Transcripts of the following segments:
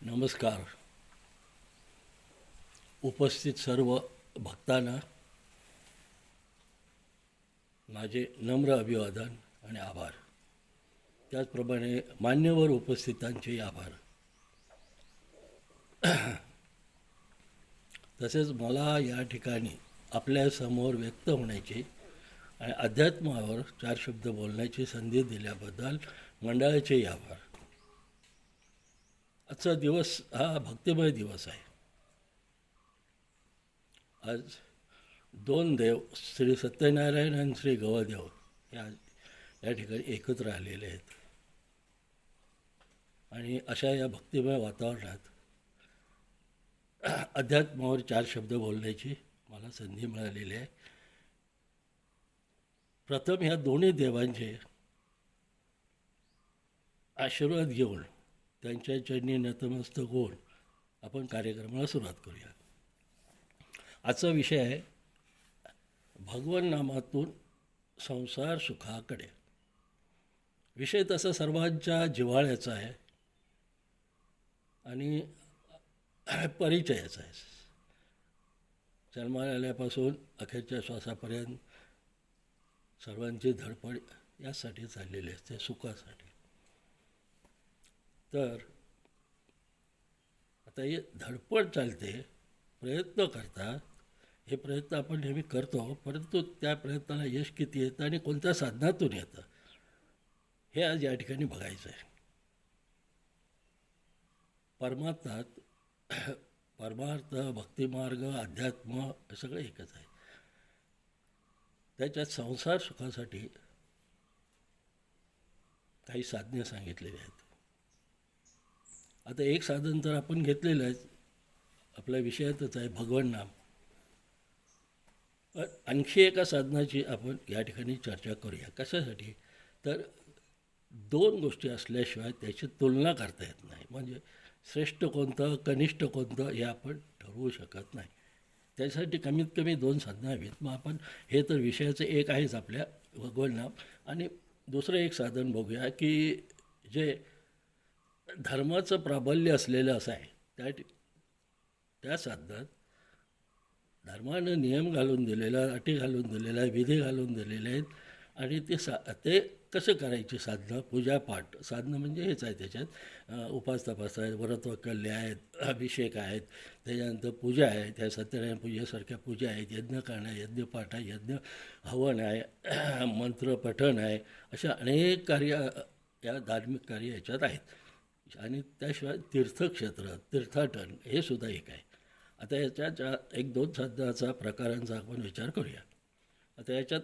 नमस्कार. उपस्थित सर्व भक्तांना माझे नम्र अभिवादन आणि आभार. त्याचप्रमाणे मान्यवर उपस्थितांचे आभार. तसेच मला या ठिकाणी आपल्यासमोर व्यक्त होण्याची आणि अध्यात्मावर 4 शब्द बोलण्याची संधी दिल्याबद्दल मंडळाचेही आभार. आजचा दिवस हा भक्तिमय दिवस आहे. आज 2 देव श्री सत्यनारायण आणि श्री गवदेव या ठिकाणी एकत्र आलेले आहेत आणि अशा या भक्तिमय वातावरणात अध्यात्मावर 4 शब्द बोलण्याची मला संधी मिळालेली आहे. प्रथम ह्या दोन्ही देवांचे आशीर्वाद घेऊन त्यांच्या चरणी नतमस्तक होऊन आपण कार्यक्रमाला सुरुवात करूया. आजचा विषय आहे भगवन नामातून संसार सुखाकडे. विषय तसा सर्वांच्या जिव्हाळ्याचा आहे आणि परिचयाचा आहे. जन्माला आल्यापासून अखेरच्या श्वासापर्यंत सर्वांची धडपड यासाठी चाललेली असते, सुखासाठी. तर आता हे धडपड चालते, प्रयत्न करतात. हे प्रयत्न आपण नेहमी करतो, परंतु त्या प्रयत्नाला यश किती येतं आणि कोणत्या साधनातून येतं हे आज या ठिकाणी बघायचं आहे. परमार्थ, भक्तिमार्ग, अध्यात्म हे सगळं एकच आहे. त्याच्यात संसार सुखासाठी काही साधने सांगितलेली आहेत. आता एक साधन तर आपण घेतलेलं आहे, आपल्या विषयातच आहे भगवन नाम. आणखी एका साधनाची आपण या ठिकाणी चर्चा करूया. कशासाठी? तर 2 गोष्टी असल्याशिवाय त्याची तुलना करता येत नाही. म्हणजे श्रेष्ठ कोणतं, कनिष्ठ कोणतं हे आपण ठरवू शकत नाही. त्यासाठी कमीत कमी 2 साधनं हवीत. मग आपण हे तर विषयाचं एक आहेच आपल्या भगवन नाम, आणि दुसरं एक साधन बघूया की जे धर्माचं प्राबल्य असलेलं असं आहे. त्या साधनात धर्मानं नियम घालून दिलेला, अटी घालून दिलेला, विधी घालून दिलेले आहेत आणि ते कसं करायची साधनं, पूजापाठ. साधनं म्हणजे हेच आहे. त्याच्यात उपास तपास आहेत, व्रत वैकल्य आहेत, अभिषेक आहेत, त्याच्यानंतर पूजा आहे, त्या सत्यनारायण पूजेसारख्या पूजा आहेत, यज्ञ करणं, यज्ञपाठ आहे, यज्ञ हवन आहे, मंत्रपठण आहे. अशा अनेक कार्य या धार्मिक कार्य याच्यात आहेत. आणि त्याशिवाय तीर्थक्षेत्र, तीर्थाटन हे सुद्धा एक आहे. आता याच्या 1-2 साधनाचा प्रकारांचा आपण विचार करूया. आता याच्यात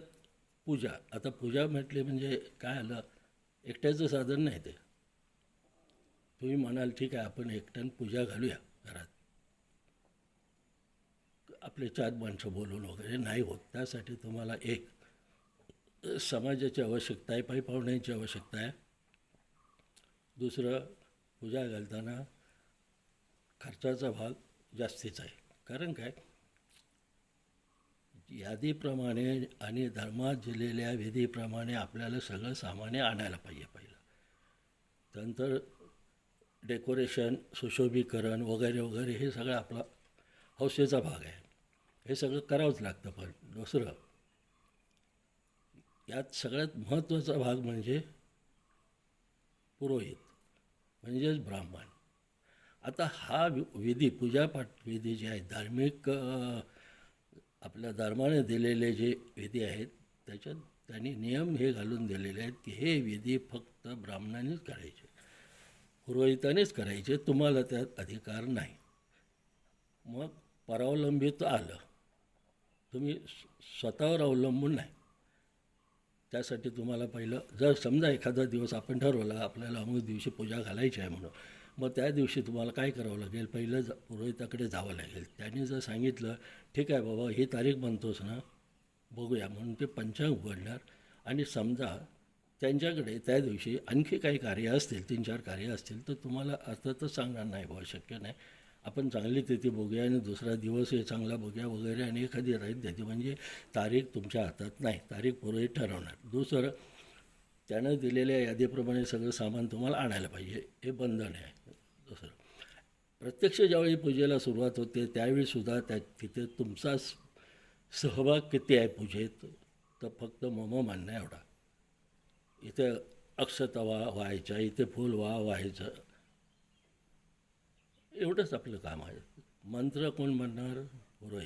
पूजा. आता पूजा म्हटली म्हणजे काय आलं, एकट्याचं साधन नाही ते. तुम्ही म्हणाल ठीक आहे, आपण एकट्यानं पूजा घालूया घरात, आपले 4 माणसं बोलून वगैरे नाही होत. त्यासाठी तुम्हाला एक समाजाची आवश्यकता आहे, पायी पाहुण्यांची आवश्यकता आहे. दुसरं, पूजा घालताना खर्चाचा भाग जास्तीच आहे. कारण काय, यादीप्रमाणे आणि धर्मात दिलेल्या विधीप्रमाणे आपल्याला सगळं सामान्य आणायला पाहिजे पहिलं. त्यानंतर डेकोरेशन, सुशोभीकरण वगैरे वगैरे हे सगळं आपला हौसेचा भाग आहे. हे सगळं करावंच लागतं. पण दुसरं, यात सगळ्यात महत्त्वाचा भाग म्हणजे पुरोहित, म्हणजेच ब्राह्मण. आता हा विधी, पूजापाठ विधी जे आहेत, धार्मिक आपल्या धर्माने दिलेले जे विधी आहेत, त्याच्यात त्यांनी नियम हे घालून दिलेले आहेत की हे विधी फक्त ब्राह्मणानेच करायचे, पुरोहितानेच करायचे, तुम्हाला त्यात अधिकार नाही. मग परावलंबित आलं, तुम्ही स्वतःवर अवलंबून नाही. त्यासाठी तुम्हाला पहिलं, जर समजा एखादा दिवस आपण ठरवला आपल्याला अमुक दिवशी पूजा घालायची आहे म्हणून, मग त्या दिवशी तुम्हाला काय करावं लागेल, पहिलं पुरोहिताकडे जावं लागेल. त्यांनी जर सांगितलं ठीक आहे बाबा ही तारीख म्हणतोस ना, बघूया, म्हणून ते पंचांग उघडणार. आणि समजा त्यांच्याकडे त्या दिवशी आणखी काही कार्य असतील, 3-4 कार्य असतील, तर तुम्हाला अर्थातच सांगणार नाही, बाबा शक्य नाही, आपण चांगली तिथी बघूया आणि दुसरा दिवस हे चांगला बघूया वगैरे, आणि एखादी राहील त्याची. म्हणजे तारीख तुमच्या हातात नाही, तारीख पुरोहित ठरवणार. दुसरं, त्यानं दिलेल्या यादीप्रमाणे सगळं सामान तुम्हाला आणायला पाहिजे, हे बंधन आहे. दुसरं, प्रत्यक्ष ज्यावेळी पूजेला सुरुवात होते त्यावेळीसुद्धा तिथे तुमचा सहभाग किती आहे पूजेत, तर फक्त मम म्हणणं एवढा. इथे अक्षता व्हायच्या, इथे फूल व्हायचं, एवढंच आपलं काम आहे. मंत्र कोण म्हणणार? पुरोहित.